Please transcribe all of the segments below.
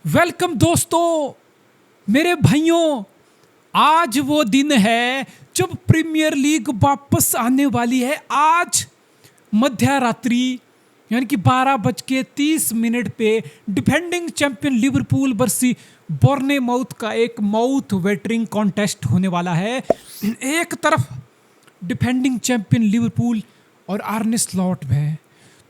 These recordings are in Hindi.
वेलकम दोस्तों, मेरे भाइयों। आज वो दिन है जब प्रीमियर लीग वापस आने वाली है। आज मध्य रात्रि यानी कि 12:30 पे डिफेंडिंग चैंपियन लिवरपूल वर्सी बोर्नेमाउथ का एक माउथ वेटरिंग कॉन्टेस्ट होने वाला है। एक तरफ डिफेंडिंग चैंपियन लिवरपूल और आर्ने स्लॉट है,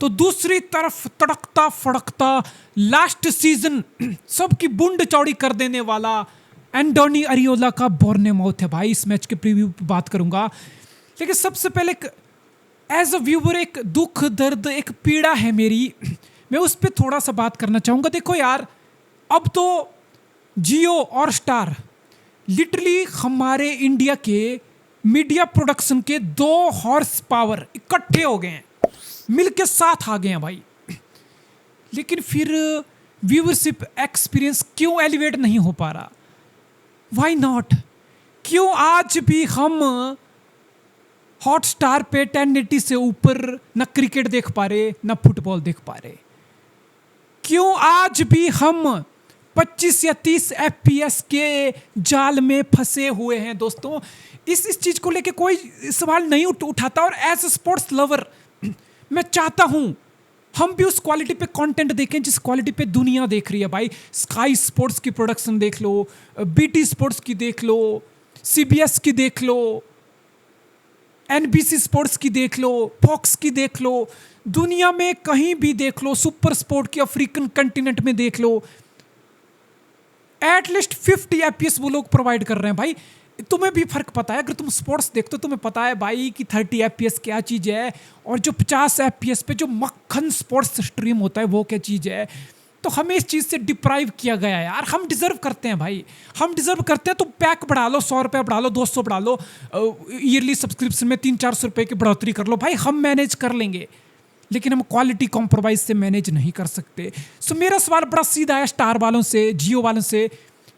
तो दूसरी तरफ तड़कता फड़कता लास्ट सीजन सबकी बुंड चौड़ी कर देने वाला एंडोनी अरियोला का बोर्नेमाउथ है। भाई इस मैच के प्रीव्यू पे बात करूंगा, लेकिन सबसे पहले एज अ व्यूवर एक दुख दर्द एक पीड़ा है मेरी, मैं उस पर थोड़ा सा बात करना चाहूंगा। देखो यार, अब तो जियो और स्टार लिटरली हमारे इंडिया के मीडिया प्रोडक्शन के 2 हॉर्स पावर इकट्ठे हो गए हैं, मिलके साथ आ गए हैं भाई। लेकिन फिर व्यूअरशिप एक्सपीरियंस क्यों एलिवेट नहीं हो पा रहा? Why not? क्यों आज भी हम हॉटस्टार पे 1080 से ऊपर ना क्रिकेट देख पा रहे ना फुटबॉल देख पा रहे? क्यों आज भी हम 25 या 30 FPS के जाल में फंसे हुए हैं? दोस्तों, इस चीज को लेके कोई सवाल नहीं उठाता। और एज ए स्पोर्ट्स लवर मैं चाहता हूं हम भी उस क्वालिटी पे कंटेंट देखें जिस क्वालिटी पे दुनिया देख रही है। भाई स्काई स्पोर्ट्स की प्रोडक्शन देख लो, BT स्पोर्ट्स की देख लो, CBS की देख लो, NBC स्पोर्ट्स की देख लो, फॉक्स की देख लो, दुनिया में कहीं भी देख लो, सुपर स्पोर्ट की अफ्रीकन कंटिनेंट में देख लो, एटलीस्ट 50 FPS वो लोग प्रोवाइड कर रहे हैं। भाई तुम्हें भी फर्क पता है, अगर तुम स्पोर्ट्स देखते हो तुम्हें पता है भाई कि 30 FPS क्या चीज़ है, और जो 50 FPS पे जो मक्खन स्पोर्ट्स स्ट्रीम होता है वो क्या चीज़ है। तो हमें इस चीज़ से डिप्राइव किया गया है यार। हम डिजर्व करते हैं भाई, हम डिजर्व करते हैं। तो पैक बढ़ा लो, 100 रुपये बढ़ा लो, 200 बढ़ा लो, ईयरली सब्सक्रिप्शन में 300-400 रुपये की बढ़ोतरी कर लो, भाई हम मैनेज कर लेंगे। लेकिन हम क्वालिटी कॉम्प्रोमाइज से मैनेज नहीं कर सकते। सो मेरा सवाल बड़ा सीधा है स्टार वालों से, जियो वालों से,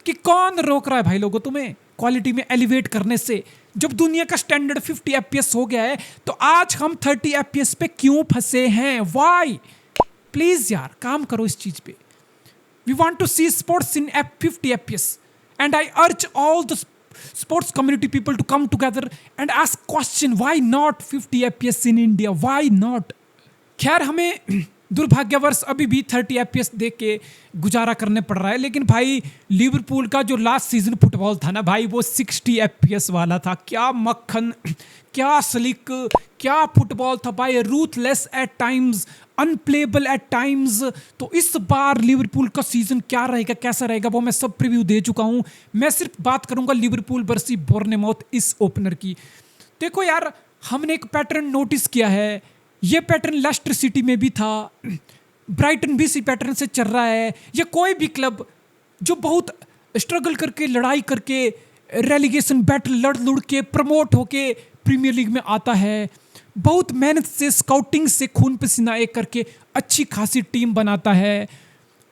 कि कौन रोक रहा है भाई लोगों तुम्हें क्वालिटी में एलिवेट करने से? जब दुनिया का स्टैंडर्ड 50 FPS हो गया है, तो आज हम 30 FPS पे क्यों फंसे हैं? व्हाई? प्लीज यार काम करो इस चीज पे। We want to see sports in 50 FPS and I urge all the sports community people to come together and ask question, why not 50 FPS in India? Why not? खैर हमें दुर्भाग्यवश अभी भी 30 FPS देख के गुजारा करने पड़ रहा है। लेकिन भाई लिवरपूल का जो लास्ट सीजन फुटबॉल था ना भाई, वो 60 FPS वाला था। क्या मक्खन, क्या स्लिक, क्या फुटबॉल था भाई। Ruthless at times, unplayable at times. तो इस बार लिवरपूल का सीजन क्या रहेगा, कैसा रहेगा, वो मैं सब प्रीव्यू दे चुका हूं। मैं सिर्फ बात करूंगा लिवरपूल वर्सी बोर्नेमाउथ इस ओपनर की। देखो यार, हमने एक पैटर्न नोटिस किया है। ये पैटर्न लेस्टर सिटी में भी था, ब्राइटन भी इसी पैटर्न से चल रहा है। या कोई भी क्लब जो बहुत स्ट्रगल करके, लड़ाई करके, रेलीगेशन बैटल लड़ लुड़ के प्रमोट होके प्रीमियर लीग में आता है, बहुत मेहनत से, स्काउटिंग से, खून पसीना एक करके अच्छी खासी टीम बनाता है,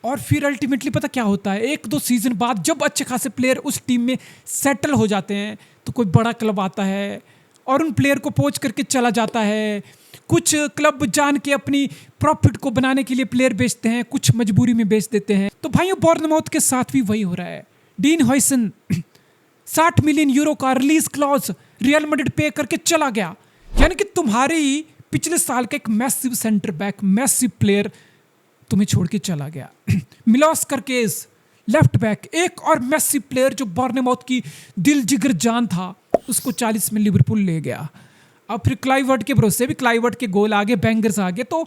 और फिर अल्टीमेटली पता क्या होता है, 1-2 सीजन बाद जब अच्छे खासे प्लेयर उस टीम में सेटल हो जाते हैं, तो कोई बड़ा क्लब आता है और उन प्लेयर को पोच करके चला जाता है। कुछ क्लब जान के अपनी प्रॉफिट को बनाने के लिए प्लेयर बेचते हैं, कुछ मजबूरी में बेच देते हैं। तो भाइयों, बोर्नेमाउथ के साथ भी वही हो रहा है। डीन हॉयसन 60 मिलियन यूरो का रिलीज क्लॉज रियल मैड्रिड पे करके चला गया। यानी कि तुम्हारी पिछले साल का एक massive centre back, massive player तुम्हें छोड़ के चला गया। मिलोस करकेस लेफ्ट बैक, एक और मैसिव प्लेयर जो बोर्नेमाउथ की दिल जिगर जान था, उसको 40 में लिवरपूल ले गया। अब फिर क्लाइवर्ट के भरोसे भी, क्लाइवर्ट के गोल आगे, बैंगर्स आगे। तो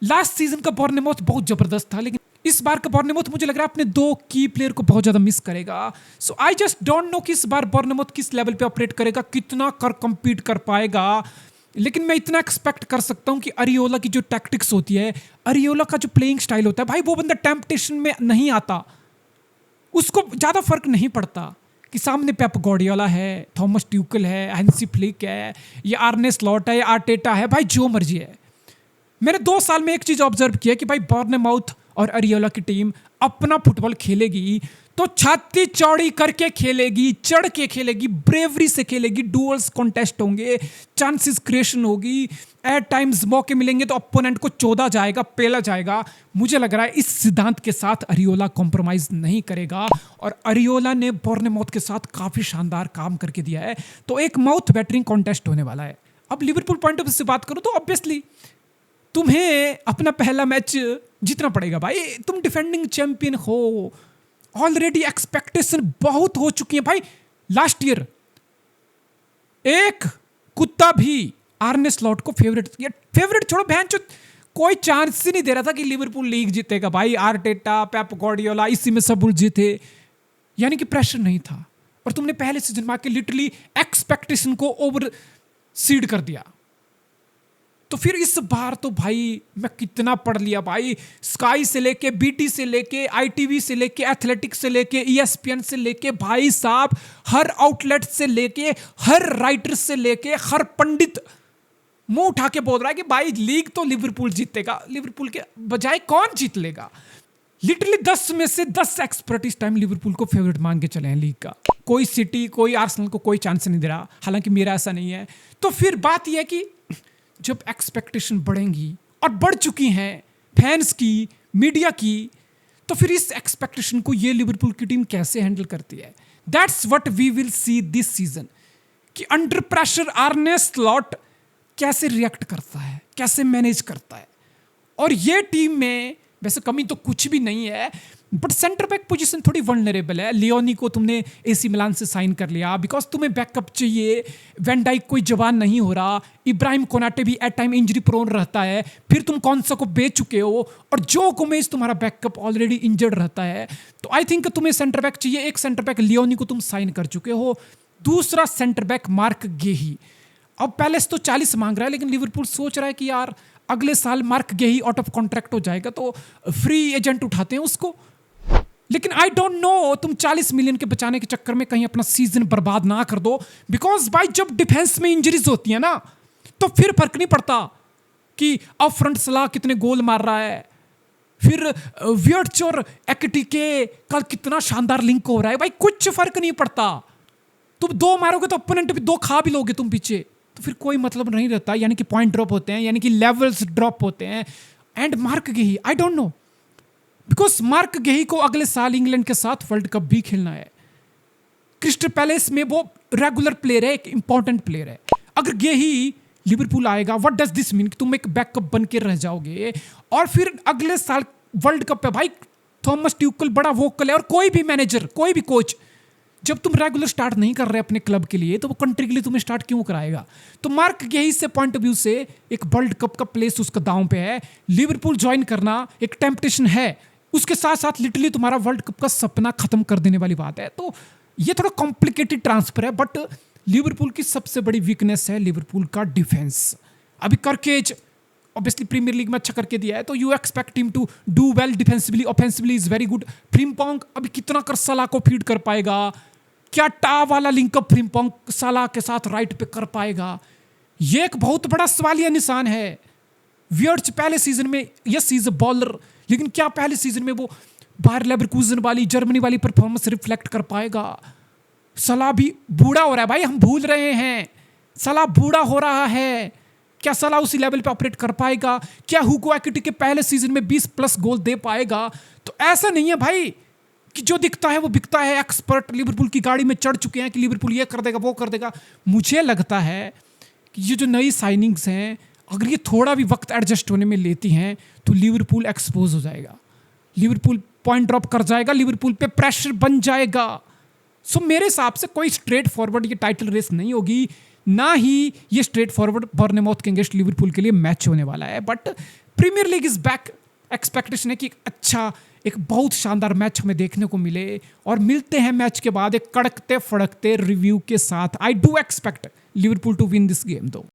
लास्ट सीजन का बोर्नेमाउथ बहुत जबरदस्त था, लेकिन इस बार का बोर्नेमाउथ मुझे लग रहा है अपने 2 की प्लेयर को बहुत ज्यादा मिस करेगा। सो आई जस्ट डोंट नो कि इस बार बोर्नेमाउथ किस लेवल पे ऑपरेट करेगा, कितना compete कर पाएगा। लेकिन मैं इतना एक्सपेक्ट कर सकता हूं कि अरियोला की जो टैक्टिक्स होती है, अरियोला का जो प्लेइंग स्टाइल होता है, भाई वो बंदा टेम्पटेशन में नहीं आता, उसको ज्यादा फर्क नहीं पड़ता कि सामने पेप गार्डियोला है, थॉमस ट्यूकल है, हैंसी फ्लिक है, या आर्ने स्लॉट है, या आर्टेटा है, भाई जो मर्जी है। मैंने 2 साल में एक चीज ऑब्जर्व किया कि भाई बोर्नेमाउथ और अरियोला की टीम अपना फुटबॉल खेलेगी तो छाती चौड़ी करके खेलेगी, चढ़ के खेलेगी, ब्रेवरी से खेलेगी, डुअल्स कॉन्टेस्ट होंगे, चांसेस क्रिएशन होगी, एट टाइम्स मौके मिलेंगे तो अपोनेंट को चौदा जाएगा, पेला जाएगा। मुझे लग रहा है इस सिद्धांत के साथ अरियोला कॉम्प्रोमाइज नहीं करेगा और अरियोला ने बोर्नेमouth के साथ काफी शानदार काम करके दिया है। तो एक माउथ बैटरिंग कॉन्टेस्ट होने वाला है। अब लिवरपूल पॉइंट ऑफ व्यू से बात करूं तो ऑब्वियसली तुम्हें अपना पहला मैच जीतना पड़ेगा भाई। तुम डिफेंडिंग चैंपियन हो, ऑलरेडी एक्सपेक्टेशन बहुत हो चुकी है भाई। लास्ट ईयर एक कुत्ता भी आर्ने स्लॉट को फेवरेट छोड़ो, बहन चो कोई चांस ही नहीं दे रहा था कि लिवरपूल लीग जीतेगा भाई। आर्टेटा, पेप गार्डियोला, इसी में सब उलझे थे, यानी कि प्रेशर नहीं था। और तुमने पहले सीजन में आके लिटरली एक्सपेक्टेशन को ओवर सीड कर दिया। तो फिर इस बार तो भाई मैं कितना पढ़ लिया भाई, स्काई से लेके, बीटी से लेके, आईटीवी से लेके, एथलेटिक्स से लेके, ईएसपीएन से लेके, भाई साहब हर आउटलेट से लेके, हर राइटर से लेके, हर पंडित मुंह उठा के बोल रहा है कि भाई लीग तो लिवरपूल जीतेगा। लिवरपूल के बजाय कौन जीत लेगा? लिटरली 10 में से 10 एक्सपर्ट इस टाइम लिवरपूल को फेवरेट मान के चले हैं लीग का। कोई सिटी, कोई आर्सेनल को कोई चांस नहीं दे रहा, हालांकि मेरा ऐसा नहीं है। तो फिर बात यह है कि जब एक्सपेक्टेशन बढ़ेंगी और बढ़ चुकी हैं फैंस की, मीडिया की, तो फिर इस एक्सपेक्टेशन को ये लिवरपूल की टीम कैसे हैंडल करती है? That's what we will see this season कि अंडर प्रेशर आर्ने स्लॉट कैसे रिएक्ट करता है, कैसे मैनेज करता है। और ये टीम में वैसे कमी तो कुछ भी नहीं है, बट सेंटर बैक पोजीशन थोड़ी वल्नरेबल है। लियोनी को तुमने एसी मिलान से साइन कर लिया बिकॉज तुम्हें बैकअप चाहिए। वैन डाइक कोई जवान नहीं हो रहा, इब्राहिम कोनाटे भी एट टाइम इंजरी प्रोन रहता है, फिर तुम कौन सा को बेच चुके हो, और जो गोमेज तुम्हारा बैकअप ऑलरेडी इंजर्ड रहता है। तो आई थिंक तुम्हें सेंटर बैक चाहिए। एक सेंटर बैक लियोनी को तुम साइन कर चुके हो, दूसरा सेंटर बैक मार्क गेही। अब पैलेस तो 40 मांग रहा है, लेकिन लिवरपूल सोच रहा है कि यार अगले साल मार्क गेही आउट ऑफ कॉन्ट्रैक्ट हो जाएगा तो फ्री एजेंट उठाते हैं उसको। लेकिन आई डोंट नो तुम 40 मिलियन के बचाने के चक्कर में कहीं अपना सीजन बर्बाद ना कर दो, बिकॉज भाई जब डिफेंस में इंजरीज होती है ना तो फिर फर्क नहीं पड़ता कि अब फ्रंट सलाह कितने गोल मार रहा है, फिर वियर्ट्स और एक्टिके का कितना शानदार लिंक हो रहा है, भाई कुछ फर्क नहीं पड़ता। तुम 2 मारोगे तो ओपोनेंट भी 2 खा भी लोगे तुम पीछे, तो फिर कोई मतलब नहीं रहता। यानी कि पॉइंट ड्रॉप होते हैं, यानी कि लेवल्स ड्रॉप होते हैं। एंड मार्क गेही, I don't know, because Mark गेही को अगले साल इंग्लैंड के साथ वर्ल्ड कप भी खेलना है। क्रिस्टल पैलेस में वो रेगुलर प्लेयर है, एक इंपॉर्टेंट प्लेयर है। अगर गेही लिवरपूल आएगा, व्हाट डज दिस मीन कि तुम एक बैकअप बन के रह जाओगे। और फिर अगले साल वर्ल्ड कप पे भाई थॉमस ट्यूकल बड़ा वोकल है, और कोई भी मैनेजर, कोई भी कोच, जब तुम रेगुलर स्टार्ट नहीं कर रहे अपने क्लब के लिए तो वो कंट्री के लिए तुम्हें स्टार्ट क्यों कराएगा? तो मार्क गेही से पॉइंट ऑफ व्यू से एक वर्ल्ड कप का प्लेस उसका दांव पे है। लिवरपूल ज्वाइन करना एक टेम्पटेशन है, उसके साथ साथ लिटरली तुम्हारा वर्ल्ड कप का सपना खत्म कर देने वाली बात है। तो ये थोड़ा कॉम्प्लिकेटेड ट्रांसफर है, बट लिवरपूल की सबसे बड़ी वीकनेस है लिवरपूल का डिफेंस। अभी करकेज ऑब्वियसली प्रीमियर लीग में अच्छा करके दिया है, तो you expect him to do well defensively, offensively is very good. Frimpong अभी कितना कर सलाह को फीड कर पाएगा? क्या टा वाला लिंकअप फ्रिम्पोंग सलाह के साथ राइट पे कर पाएगा? ये एक बहुत बड़ा सवालिया निशान है। वियर्ट्स पहले सीजन में यस इज अ बॉलर, लेकिन क्या पहले सीजन में वो बायर लेवरकुसन वाली, जर्मनी वाली परफॉर्मेंस रिफ्लेक्ट कर पाएगा? सलाह भी बूढ़ा हो रहा है भाई, हम भूल रहे हैं, सलाह बूढ़ा हो रहा है। क्या सलाह उसी लेवल पे ऑपरेट कर पाएगा? क्या हुगो एक्टिके के पहले सीजन में 20+ गोल दे पाएगा? तो ऐसा नहीं है भाई कि जो दिखता है वो बिकता है। एक्सपर्ट लिवरपूल की गाड़ी में चढ़ चुके हैं कि लिवरपूल ये कर देगा, वो कर देगा। मुझे लगता है कि ये जो नई साइनिंग्स हैं, अगर ये थोड़ा भी वक्त एडजस्ट होने में लेती हैं तो लिवरपूल एक्सपोज हो जाएगा, लिवरपूल पॉइंट ड्रॉप कर जाएगा, लिवरपूल पे प्रेशर बन जाएगा। सो मेरे हिसाब से कोई स्ट्रेट फॉरवर्ड ये टाइटल रेस नहीं होगी, ना ही ये स्ट्रेट फॉरवर्ड बोर्नेमouth के अगेंस्ट लिवरपूल के लिए मैच होने वाला है। But Premier League is back. Expectation है कि अच्छा, एक बहुत शानदार मैच हमें देखने को मिले, और मिलते हैं मैच के बाद एक कड़कते फड़कते रिव्यू के साथ। I do expect Liverpool to win this game दो।